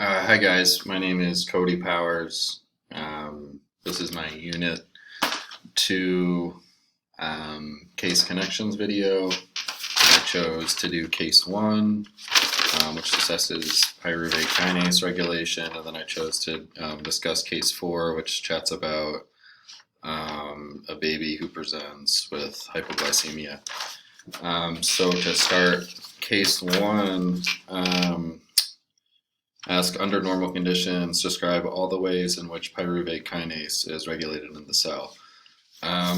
Hi guys, my name is Cody Powers. This is my Unit 2 case connections video. I chose to do case 1, which assesses pyruvate kinase regulation, and then I chose to discuss case 4, which chats about a baby who presents with hypoglycemia. So to start case 1, ask, under normal conditions, describe all the ways in which pyruvate kinase is regulated in the cell.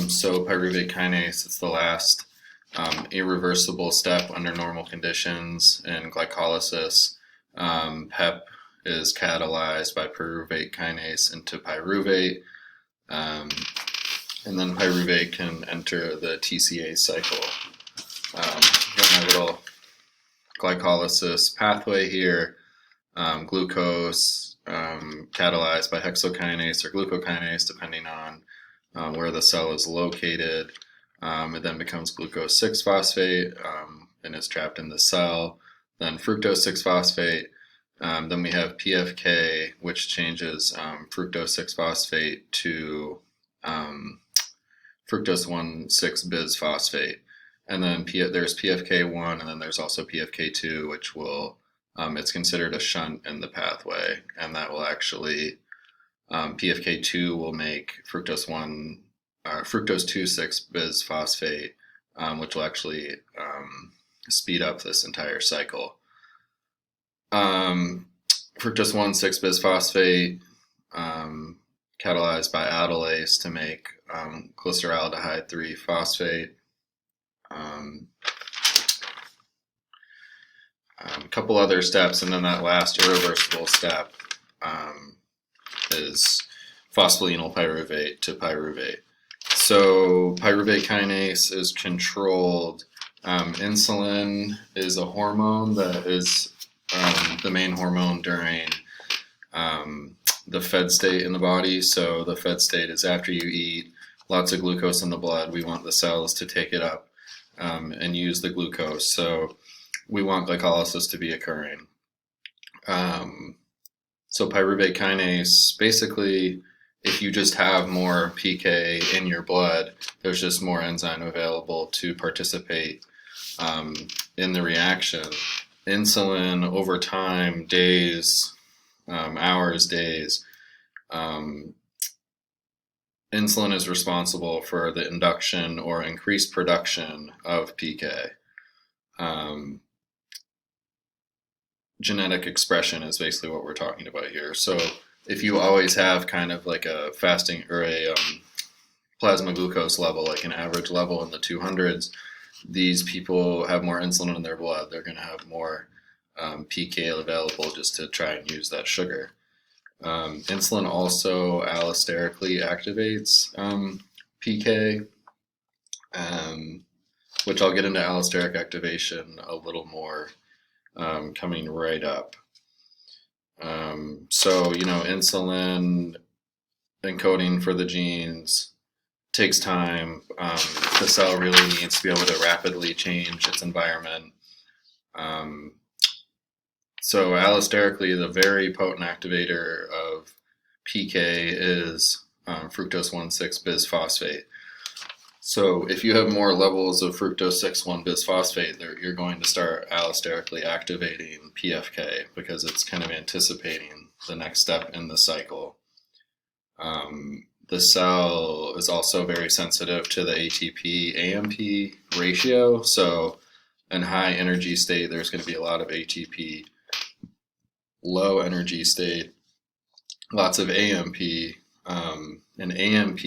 So pyruvate kinase is the last irreversible step under normal conditions in glycolysis. PEP is catalyzed by pyruvate kinase into pyruvate, and then pyruvate can enter the TCA cycle. Got my little glycolysis pathway here. Glucose catalyzed by hexokinase or glucokinase, depending on where the cell is located. It then becomes glucose 6-phosphate and is trapped in the cell. Then fructose 6-phosphate. Then we have PFK, which changes fructose 6-phosphate to fructose 1,6-bisphosphate. And then there's PFK1, and then there's also PFK2, which will it's considered a shunt in the pathway, and that will actually PFK2 will make fructose 2,6-bisphosphate, which will actually speed up this entire cycle. Fructose 1,6-bisphosphate catalyzed by aldolase to make glyceraldehyde 3-phosphate. A couple other steps, and then that last irreversible step is phospholynyl pyruvate to pyruvate. So pyruvate kinase is controlled. Insulin is a hormone that is the main hormone during the fed state in the body. So the fed state is after you eat, lots of glucose in the blood. We want the cells to take it up and use the glucose. So we want glycolysis to be occurring. So pyruvate kinase, basically, if you just have more PK in your blood, there's just more enzyme available to participate in the reaction. Insulin, over time, days, hours, days, insulin is responsible for the induction or increased production of PK. Genetic expression is basically what we're talking about here. So if you always have kind of like a fasting or a plasma glucose level, like an average level in the 200s, these people have more insulin in their blood. They're going to have more PK available just to try and use that sugar. Insulin also allosterically activates PK, which I'll get into allosteric activation a little more coming right up. So, insulin encoding for the genes takes time. The cell really needs to be able to rapidly change its environment. So allosterically, the very potent activator of PK is fructose 1,6-bisphosphate. So if you have more levels of fructose 6,1-bisphosphate, you're going to start allosterically activating PFK because it's kind of anticipating the next step in the cycle. The cell is also very sensitive to the ATP-AMP ratio. So in high energy state, there's going to be a lot of ATP. Low energy state, lots of AMP. And AMP,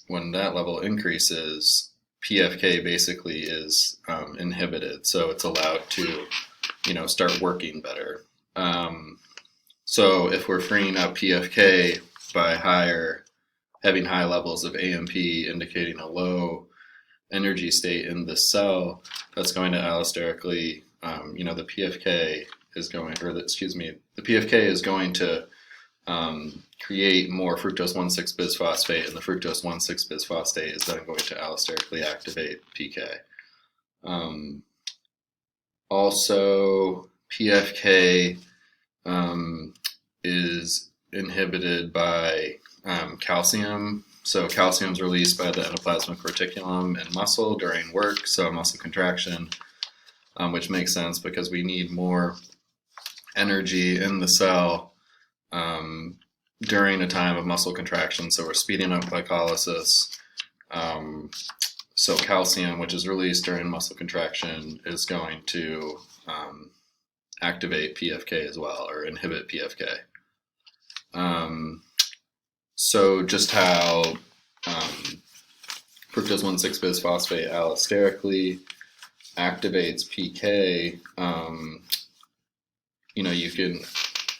when that level increases, PFK basically is inhibited, so it's allowed to, start working better. So if we're freeing up PFK by having high levels of AMP, indicating a low energy state in the cell, that's going to allosterically, the PFK is going, the PFK is going to create more fructose 1,6-bisphosphate, and the fructose 1,6-bisphosphate is then going to allosterically activate PK. Also, PFK is inhibited by calcium. So calcium is released by the endoplasmic reticulum in muscle during work, so muscle contraction, which makes sense because we need more energy in the cell during a time of muscle contraction. So we're speeding up glycolysis. So calcium, which is released during muscle contraction, is going to activate PFK as well, or inhibit PFK. So just how fructose 1,6-bisphosphate allosterically activates PK, you can,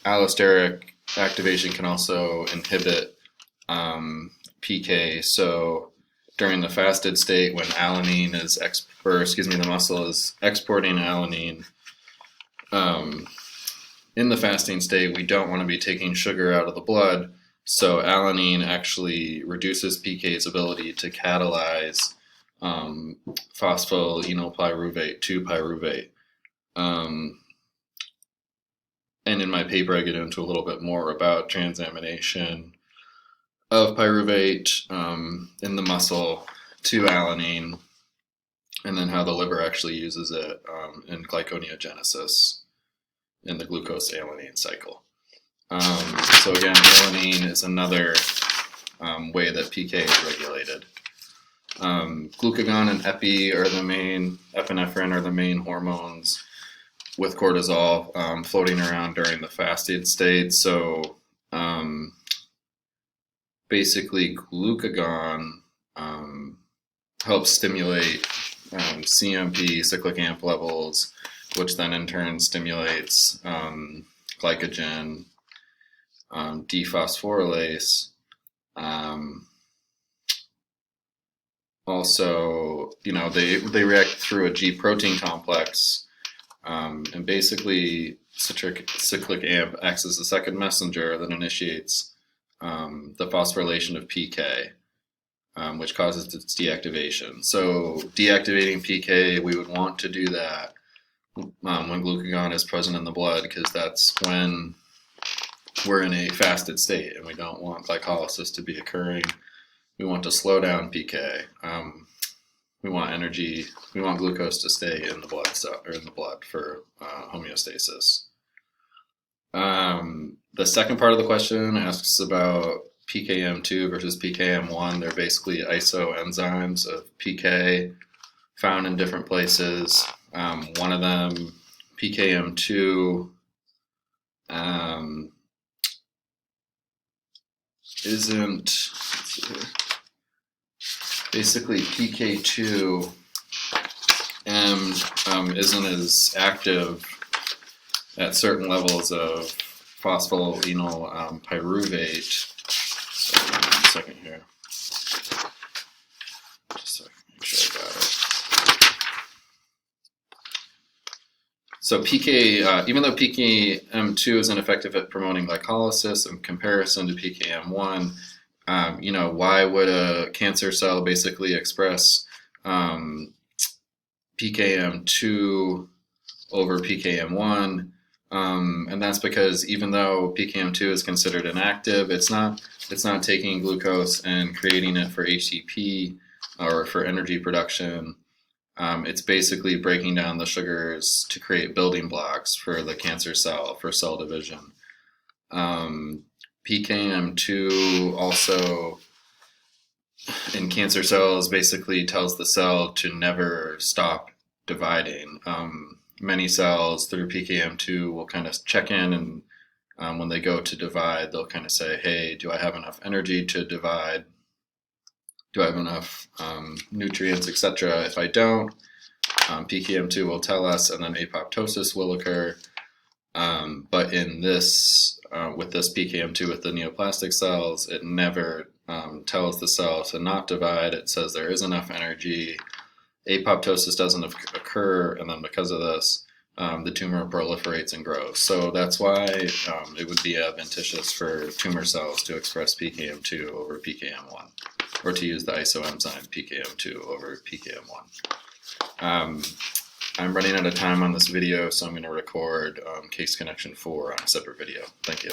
allosteric activation can also inhibit PK. So during the fasted state, when alanine is, the muscle is exporting alanine, in the fasting state, we don't want to be taking sugar out of the blood. So alanine actually reduces PK's ability to catalyze phosphoenolpyruvate to pyruvate. And in my paper, I get into a little bit more about transamination of pyruvate in the muscle to alanine, and then how the liver actually uses it in glyconeogenesis in the glucose-alanine cycle. So again, alanine is another way that PK is regulated. Glucagon and epinephrine are the main hormones with cortisol floating around during the fasted state. So basically glucagon helps stimulate CMP, cyclic AMP levels, which then in turn stimulates glycogen, dephosphorylase. Also, they react through a G protein complex, and basically cyclic AMP acts as the second messenger that initiates the phosphorylation of PK, which causes its deactivation. So deactivating PK, we would want to do that when glucagon is present in the blood, because that's when we're in a fasted state and we don't want glycolysis to be occurring. We want to slow down PK. We want energy. We want glucose to stay in the blood for homeostasis. The second part of the question asks about PKM2 versus PKM1. They're basically isoenzymes of PK found in different places. One of them, PKM2, isn't, basically PK2M isn't as active at certain levels of phosphoenolpyruvate. Sorry, 1 second here. Just so I can make sure I got it. So even though PKM2 is ineffective at promoting glycolysis in comparison to PKM1, why would a cancer cell basically express PKM2 over PKM1? And that's because even though PKM2 is considered inactive, it's not taking glucose and creating it for ATP or for energy production. It's basically breaking down the sugars to create building blocks for the cancer cell, for cell division. PKM2 also in cancer cells basically tells the cell to never stop dividing. Many cells through PKM2 will kind of check in, and when they go to divide, they'll kind of say, hey, do I have enough energy to divide? Do I have enough nutrients, etc.? If I don't, PKM2 will tell us, and then apoptosis will occur. But in this, with this PKM2 with the neoplastic cells, it never tells the cell to not divide. It says there is enough energy. Apoptosis doesn't occur, and then because of this, the tumor proliferates and grows. So that's why it would be adventitious for tumor cells to express PKM2 over PKM1, or to use the isoenzyme PKM2 over PKM1. I'm running out of time on this video, so I'm going to record case connection 4 on a separate video. Thank you.